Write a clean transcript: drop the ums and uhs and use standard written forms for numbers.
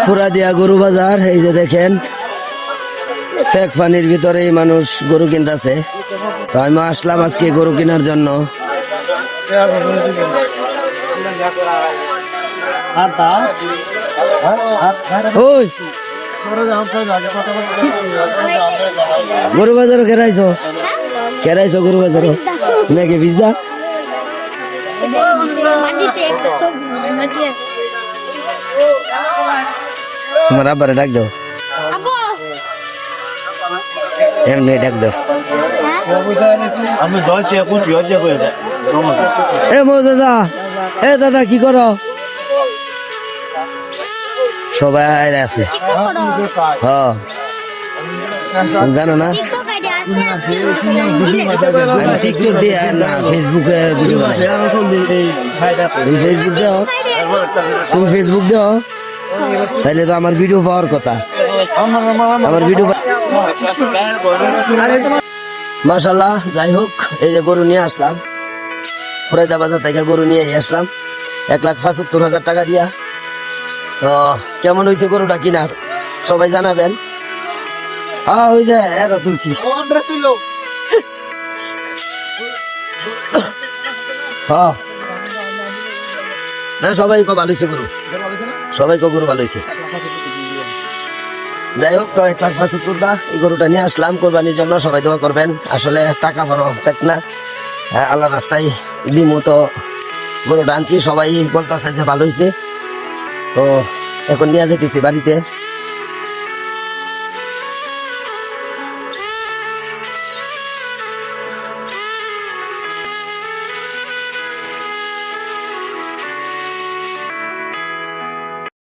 পুরাদিয়া গরু বাজার, এই যে দেখেন ফেক পানির ভিতরে মানুষ গরু কিনতেছে। তো আমি আসলাম আজকে গরু কেনার জন্য। ওই গরু বাজারও কেরাইছো গরু বাজারও নাকি বিজদা? তোমার আব্বারে ডাক দাও, এমনি ডাক দাও। এ মো দাদা, এ দাদা কি করো? সবাই আছে, হ্যাঁ জানো না? আমি টিকটক দিয়ে না ফেসবুকে ভিডিও বানাই। ফেসবুক দেও, তুমি ফেসবুক দেও, তাহলে তো আমার ভিডিও পাওয়ার কথা। আমার ভিডিও মাশাআল্লাহ। যাই হোক, এই যে গরু নিয়ে আসলাম ফুরাইদা বাজার থেকে, গরু নিয়ে আসলাম 1,75,000 টাকা দিয়া। তো কেমন হয়েছে গরুটা কিনার সবাই জানাবেন। হ্যাঁ ওই যে এরা তুলছি। হ্যাঁ না সবাই ভালো হয়েছে গরু, সবাই গরু ভালো হয়েছে। যাই হোক, তো 1,75,000 এই গরুটা নিয়ে আসলাম কোরবানির জন্য। সবাই দোয়া করবেন। আসলে টাকা বড় ফেক না, আল্লাহ রাস্তায় দিমু। তো গরুটা আনছি, সবাই বলতেছে যে ভালো হয়েছে। তো এখন নিয়ে যেতেছি বাড়িতে।